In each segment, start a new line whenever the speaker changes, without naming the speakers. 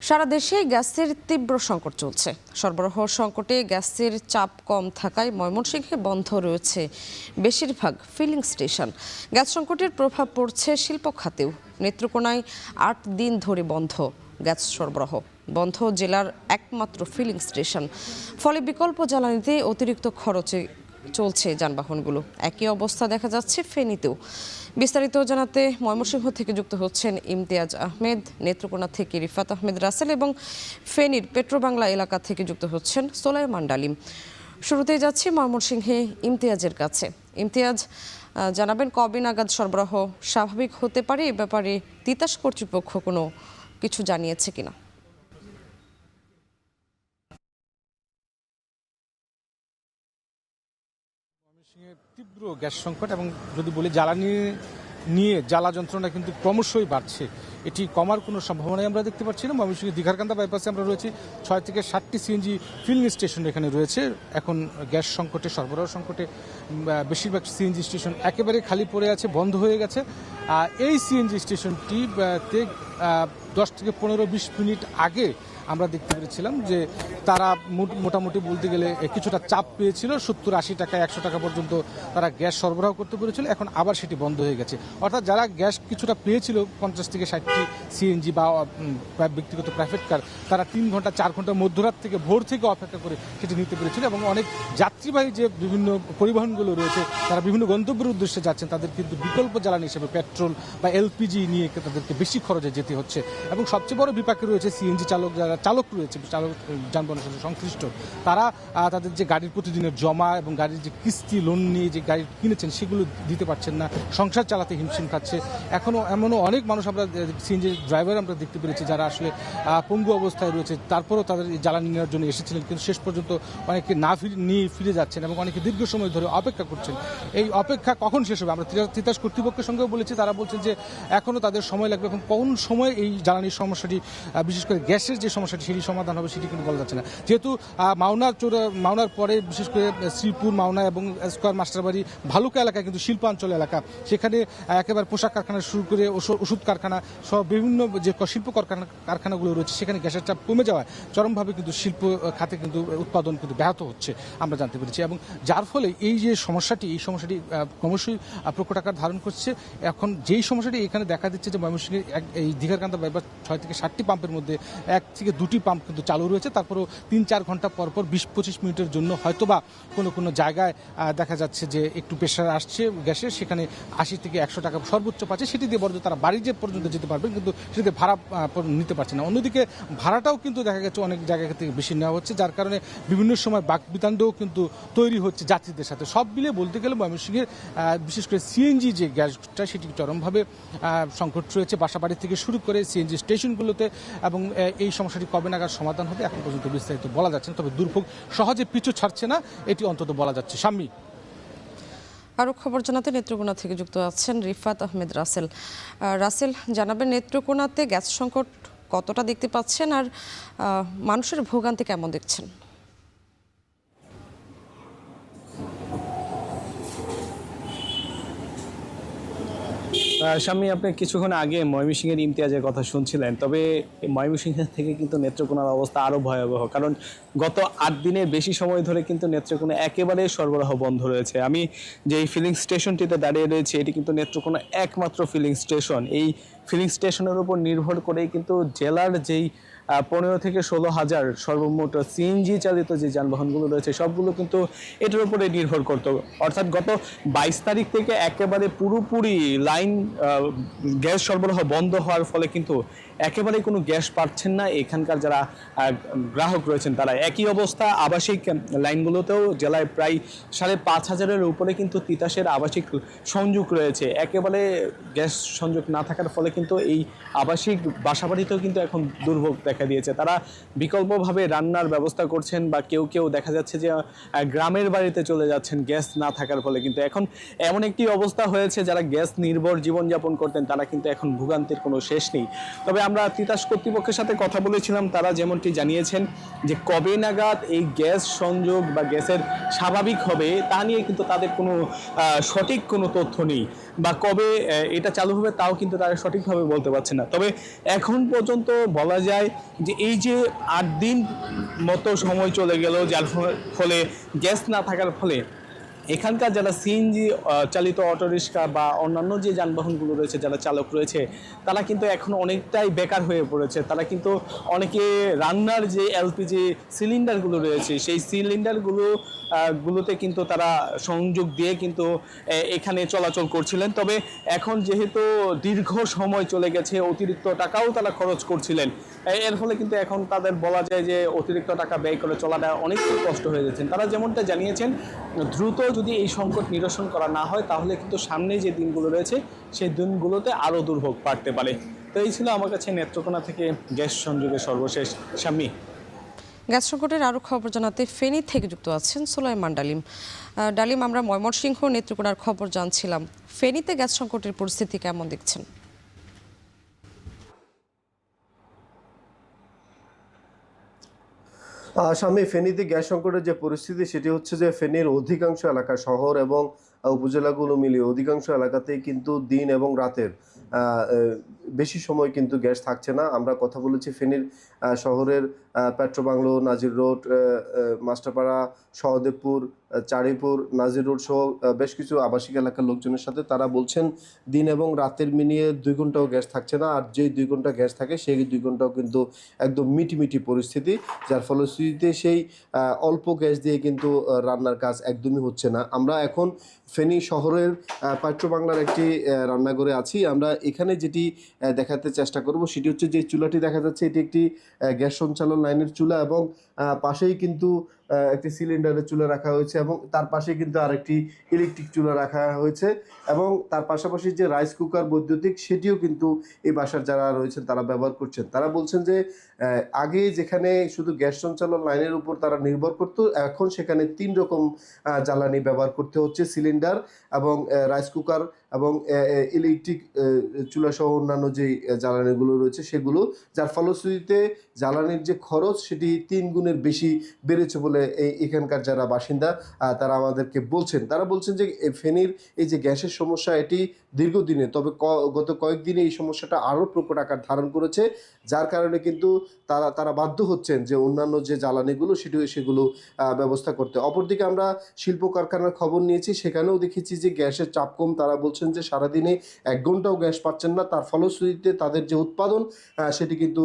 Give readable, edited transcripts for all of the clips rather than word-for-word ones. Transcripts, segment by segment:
সারা দেশে গ্যাসের তীব্র সংকট চলছে। সরবরাহ সংকটে গ্যাসের চাপ কম থাকায় ময়মনসিংহে বন্ধ রয়েছে বেশিরভাগ ফিলিং স্টেশন। গ্যাস সংকটের প্রভাব পড়ছে শিল্প খাতেও। নেত্রকোনায় ৮ দিন ধরে বন্ধ গ্যাস সরবরাহ, বন্ধ জেলার একমাত্র ফিলিং স্টেশন। ফলে বিকল্প জ্বালানিতে অতিরিক্ত খরচে চলছে যানবাহনগুলো। একই অবস্থা দেখা যাচ্ছে ফেনীতেও। বিস্তারিত জানাতে ময়মনসিংহ থেকে যুক্ত হচ্ছেন ইমতিয়াজ আহমেদ, নেত্রকোনা থেকে রিফাত আহমেদ রাসেল এবং ফেনীর পেট্রোবাংলা এলাকা থেকে যুক্ত হচ্ছেন সোলাইমান ডালিম। শুরুতেই যাচ্ছি ময়মনসিংহে ইমতিয়াজের কাছে। ইমতিয়াজ, জানাবেন কবে নাগাদ সরবরাহ স্বাভাবিক হতে পারে, এ ব্যাপারে তিতাস কর্তৃপক্ষ কোনো কিছু জানিয়েছে কিনা?
তীব্র গ্যাস সংকট এবং যদি বলি জ্বালানি নিয়ে জ্বালা যন্ত্রণা কিন্তু ক্রমশই বাড়ছে। এটি কমার কোনো সম্ভাবনাই আমরা দেখতে পাচ্ছি না। ময়মনসিংহের দীঘারকান্দা বাইপাসে আমরা রয়েছি, 6 থেকে 7টি সিএনজি ফিলিং স্টেশন এখানে রয়েছে। এখন গ্যাস সংকটে, সরবরাহ সংকটে বেশিরভাগ সিএনজি স্টেশন একেবারে খালি পড়ে আছে, বন্ধ হয়ে গেছে। এই সিএনজি স্টেশনটিতে 10 থেকে 15-20 মিনিট আগে আমরা দেখতে পেরেছিলাম যে তারা মোটামুটি বলতে গেলে কিছুটা চাপ পেয়েছিল। 70-80 টাকা, 100 টাকা পর্যন্ত তারা গ্যাস সরবরাহ করতে পেরেছিল। এখন আবার সেটি বন্ধ হয়ে গেছে। অর্থাৎ যারা গ্যাস কিছুটা পেয়েছিল 50 থেকে 60টি সিএনজি বা ব্যক্তিগত প্রাইভেট কার, তারা 3 ঘন্টা 4 ঘন্টা মধ্যরাত থেকে ভোর থেকে অপেক্ষা করে সেটি নিতে পেরেছিল। এবং অনেক যাত্রীবাহী যে বিভিন্ন পরিবহনগুলো রয়েছে, তারা বিভিন্ন গন্তব্যের উদ্দেশ্যে যাচ্ছেন, তাদের কিন্তু বিকল্প জ্বালানি হিসেবে পেট্রোল বা এলপিজি নিয়ে তাদেরকে বেশি খরচে যেতে হচ্ছে। এবং সবচেয়ে বড় বিপাকে রয়েছে সিএনজি চালক রয়েছে, যানবাহনের সাথে সংশ্লিষ্ট, তারা তাদের যে গাড়ির প্রতিদিনের জমা এবং গাড়ির যে কিস্তি লোন নিয়ে যে গাড়ি কিনেছেন সেগুলো দিতে পারছেন না, সংসার চালাতে হিমশিম খাচ্ছে। এমনও অনেক মানুষ আমরা সিএনজি ড্রাইভার আমরা দেখতে পেরেছি যারা আসলে পঙ্গু অবস্থায় রয়েছে, তারপরেও তাদের জ্বালানি নেওয়ার জন্য এসেছিলেন, কিন্তু শেষ পর্যন্ত অনেকে না নিয়ে ফিরে যাচ্ছেন এবং অনেকে দীর্ঘ সময় ধরে অপেক্ষা করছেন। এই অপেক্ষা কখন শেষ হবে? আমরা তিতাস কর্তৃপক্ষের সঙ্গেও বলেছি, তারা বলছেন যে এখনও তাদের সময় লাগবে এবং কোন সময় এই জ্বালানির সমস্যাটি, বিশেষ করে গ্যাসের যে সমস্যাটি, সেটি সমাধান হবে সেটি কিন্তু বলা যাচ্ছে না। যেহেতু মাওনার পরে বিশেষ করে শ্রীপুর, মাওনা এবং স্কয়ার মাস্টারবাড়ি, ভালুকা এলাকা কিন্তু শিল্পাঞ্চল এলাকা। সেখানে একেবারে পোশাক কারখানা শুরু করে ওষুধ কারখানা সব বিভিন্ন যে শিল্প কারখানাগুলো রয়েছে, সেখানে গ্যাসের চাপ কমে যাওয়ায় চরমভাবে কিন্তু শিল্প খাতে কিন্তু উৎপাদন কিন্তু ব্যাহত হচ্ছে আমরা জানতে পেরেছি। এবং যার ফলে এই সমস্যাটি ক্রমশই প্রকট আকার ধারণ করছে। এখন যেই সমস্যাটি এখানে দেখা দিচ্ছে যে ময়মনসিংহের এই দীঘারকান্দা বাইপাস 6 থেকে 7টি পাম্পের মধ্যে 1 থেকে 2টি পাম্প কিন্তু চালু রয়েছে। তারপরেও 3-4 ঘন্টা পরপর 20-25 মিনিটের জন্য হয়তোবা কোনো জায়গায় দেখা যাচ্ছে যে একটু প্রেশার আসছে গ্যাসের, সেখানে 80 থেকে 100 টাকা সর্বোচ্চ পাচ্ছে। সেটি দিয়ে বড় তারা বাড়ি যে পর্যন্ত যেতে পারবেন, কিন্তু সেটিতে ভাড়া নিতে পারছে না। অন্যদিকে ভাড়াটাও কিন্তু দেখা গেছে অনেক জায়গা থেকে বেশি নেওয়া হচ্ছে, যার কারণে বিভিন্ন সময় বাকবিতণ্ডাও কিন্তু তৈরি হচ্ছে যাত্রীদের সাথে। সব মিলিয়ে বলতে গেলে ময়মনসিংহের বিশেষ করে সিএনজি যে গ্যাসটা, সেটি চরমভাবে সংকট রয়েছে বাসাবাড়ি থেকে শুরু করে সিএনজি স্টেশনগুলোতে। এবং এই সমস্যাটি কবে নাগাদ সমাধান হবে এখন পর্যন্ত বিস্তারিত বলা যাচ্ছে না, তবে দুর্ভোগ সহজে পিছু ছাড়ছে না, এটি অন্তত বলা যাচ্ছে। শাম্মী,
আরও খবর জানাতে নেত্রকোনা থেকে যুক্ত আছেন রিফাত আহমেদ রাসেল। রাসেল, জানাবেন নেত্রকোনাতে গ্যাস সংকট কতটা দেখতে পাচ্ছেন আর মানুষের ভোগান্তি কেমন দেখছেন?
স্বামী, আপনি কিছুক্ষণ আগে ময়মনসিংহের ইমতিয়াজের কথা শুনছিলেন, তবে ময়মনসিংহের থেকে কিন্তু নেত্রকোনার অবস্থা আরও ভয়াবহ। কারণ গত 8 দিনের বেশি সময় ধরে কিন্তু নেত্রকোনা একেবারে সরবরাহ বন্ধ রয়েছে। আমি যে এই ফিলিং স্টেশনটিতে দাঁড়িয়ে রয়েছি, এটি কিন্তু নেত্রকোনা একমাত্র ফিলিং স্টেশন। এই ফিলিং স্টেশনের উপর নির্ভর করেই কিন্তু জেলার যেই 15 থেকে 16 হাজার সর্বমোট সিএনজি চালিত যে যানবাহনগুলো রয়েছে, সবগুলো কিন্তু এটার উপরে নির্ভর করতো। অর্থাৎ গত 22 তারিখ থেকে একেবারে পুরোপুরি লাইন গ্যাস সরবরাহ বন্ধ হওয়ার ফলে কিন্তু একেবারে কোনো গ্যাস পাচ্ছেন না এখানকার যারা গ্রাহক রয়েছেন তারা। একই অবস্থা আবাসিক লাইনগুলোতেও জেলায় প্রায় 5,500-এর উপরে কিন্তু তিতাসের আবাসিক সংযোগ রয়েছে। একেবারে গ্যাস সংযোগ না থাকার ফলে কিন্তু এই আবাসিক বাসাবাড়িতেও কিন্তু এখন দুর্ভোগ দেখা দিয়েছে। তারা বিকল্পভাবে রান্নার ব্যবস্থা করছেন বা কেউ দেখা যাচ্ছে যে গ্রামের বাড়িতে চলে যাচ্ছেন গ্যাস না থাকার ফলে। কিন্তু এখন এমন একটি অবস্থা হয়েছে, যারা গ্যাস নির্ভর জীবনযাপন করতেন তারা কিন্তু এখন ভোগান্তির কোনো শেষ নেই। তবে আমরা তিতাস কর্তৃপক্ষের সাথে কথা বলেছিলাম, তারা যেমনটি জানিয়েছেন যে কবে নাগাদ এই গ্যাস সংযোগ বা গ্যাসের স্বাভাবিক হবে তা নিয়ে কিন্তু তাদের কোনো সঠিক কোনো তথ্য নেই, বা কবে এটা চালু হবে তাও কিন্তু তারা সঠিকভাবে বলতে পারছে না। তবে এখন পর্যন্ত বলা যায় যে এই যে 8 দিন মতো সময় চলে গেল, যার ফলে গ্যাস না থাকার ফলে এখানকার যারা সিএনজি চালিত অটোরিক্সা বা অন্যান্য যে যানবাহনগুলো রয়েছে, যারা চালক রয়েছে, তারা কিন্তু এখন অনেকটাই বেকার হয়ে পড়েছে। তারা কিন্তু অনেকে রান্নার যে এলপিজি সিলিন্ডারগুলো রয়েছে সেই সিলিন্ডারগুলোতে কিন্তু তারা সংযোগ দিয়ে কিন্তু এখানে চলাচল করছিলেন। তবে এখন যেহেতু দীর্ঘ সময় চলে গেছে, অতিরিক্ত টাকাও তারা খরচ করছিলেন, এর ফলে কিন্তু এখন তাদের বলা যায় যে অতিরিক্ত টাকা ব্যয় করে চলাটা অনেকটাই কষ্ট হয়ে যাচ্ছেন। তারা যেমনটা জানিয়েছেন, দ্রুত যদি এই সংকট নিরসন করা না হয় তাহলে কিন্তু সামনে যে দিনগুলো রয়েছে সেই দিনগুলোতে আরও দুর্ভোগ বাড়তে পারে। তো এই ছিল আমার কাছে নেত্রকোনা থেকে গ্যাস সংযোগের সর্বশেষ। শাম্মী,
গ্যাস সংকটের আরও খবর জানাতে ফেনী থেকে যুক্ত আছেন সুলাইমান ডালিম। ডালিম, আমরা ময়মনসিংহ নেত্রকোনার খবর জানছিলাম, ফেনীতে গ্যাস সংকটের পরিস্থিতি কেমন দেখছেন?
সামনে ফেনীতে গ্যাস সংকটের যে পরিস্থিতি সেটি হচ্ছে যে ফেনীর অধিকাংশ এলাকা, শহর এবং উপজেলাগুলো মিলিয়ে অধিকাংশ এলাকাতেই কিন্তু দিন এবং রাতের বেশি সময় কিন্তু গ্যাস থাকছে না। আমরা কথা বলেছি ফেনীর শহরের পেট্রোবাংলো, নাজির রোড, মাস্টারপাড়া, সহদেবপুর, চাড়িপুর, নাজির রোড সহ বেশ কিছু আবাসিক এলাকার লোকজনের সাথে। তারা বলছেন দিন এবং রাতের মিলিয়ে 2 ঘন্টাও গ্যাস থাকছে না, আর যেই 2 ঘন্টা গ্যাস থাকে সেই 2 ঘন্টাও কিন্তু একদম মিটিমিটি পরিস্থিতি, যার ফলশ্রুতিতে সেই অল্প গ্যাস দিয়ে কিন্তু রান্নার কাজ একদমই হচ্ছে না। আমরা এখন ফেনী শহরের পেট্রোবাংলার একটি রান্নাঘরে আছি। আমরা এখানে যেটি দেখাতে চেষ্টা করব সেটি হচ্ছে যে চুলাটি দেখা যাচ্ছে এটি একটি গ্যাস সঞ্চালন লাইনের চুলা, এবং পাশেই কিন্তু একটি সিলিন্ডারের চুলা রাখা হয়েছে, এবং তার পাশে কিন্তু আরেকটি ইলেকট্রিক চুলা রাখা হয়েছে, এবং তার পাশাপাশি যে রাইস কুকার বৈদ্যুতিক সেটিও কিন্তু এই বাসার যারা রয়েছেন তারা ব্যবহার করছেন। তারা বলছেন যে আগে যেখানে শুধু গ্যাস সঞ্চালন লাইনের উপর তারা নির্ভর করতো, এখন সেখানে 3 রকম জ্বালানি ব্যবহার করতে হচ্ছে, সিলিন্ডার এবং রাইস কুকার এবং ইলেকট্রিক চুলা সহ অন্যান্য যে জ্বালানিগুলো রয়েছে সেগুলো, যার ফলশ্রুতিতে জ্বালানির যে খরচ সেটি 3 গুণের বেশি বেড়েছে বলে এখানকার যারা বাসিন্দা তারা আমাদেরকে বলছেন। তারা বলছেন যে ফেনীর এই যে গ্যাসের সমস্যা এটি দীর্ঘদিনে, তবে গত কয়েকদিনে এই সমস্যাটা আরও প্রকট আকার ধারণ করেছে, যার কারণে কিন্তু তারা বাধ্য হচ্ছেন যে অন্যান্য যে জ্বালানিগুলো সেগুলো ব্যবস্থা করতে। অপরদিকে আমরা শিল্প কারখানার খবর নিয়েছি, সেখানেও দেখেছি যে গ্যাসের চাপ কম। তারা বলছেন যে সারাদিনে 1 ঘন্টাও গ্যাস পাচ্ছেন না, তার ফলশ্রুতিতে তাদের যে উৎপাদন সেটি কিন্তু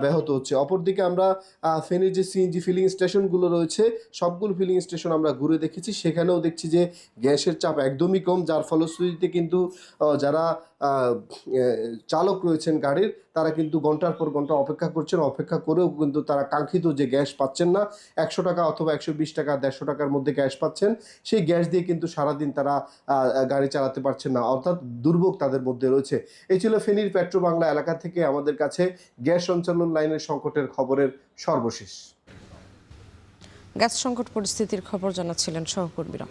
ব্যাহত হচ্ছে। অপরদিকে আমরা ফেনীর যে সিএনজি ফিলিং স্টেশনগুলো রয়েছে সবগুলো ফিলিং স্টেশন আমরা ঘুরে দেখেছি, সেখানেও দেখছি যে গ্যাসের চাপ একদমই কম, যার ফলশ্রুতিতে কিন্তু যারা চালক রয়েছেন গাড়ির তারা কিন্তু ঘন্টার পর ঘন্টা অপেক্ষা করছেন, অপেক্ষা করেও কিন্তু তারা কাঙ্ক্ষিত যে গ্যাস পাচ্ছেন না। 100 টাকা অথবা 120 টাকা 150 টাকার মধ্যে গ্যাস পাচ্ছেন, সেই গ্যাস দিয়ে কিন্তু সারাদিন তারা গাড়ি চালাতে পারছেন না, অর্থাৎ দুর্ভোগ তাদের মধ্যে রয়েছে। এই ছিল ফেনীর পেট্রোবাংলা এলাকা থেকে আমাদের কাছে গ্যাস সঞ্চালন লাইনের সংকটের খবরের সর্বশেষ।
গ্যাস সংকট পরিস্থিতির খবর জানাচ্ছিলেন সহকর্মীরা।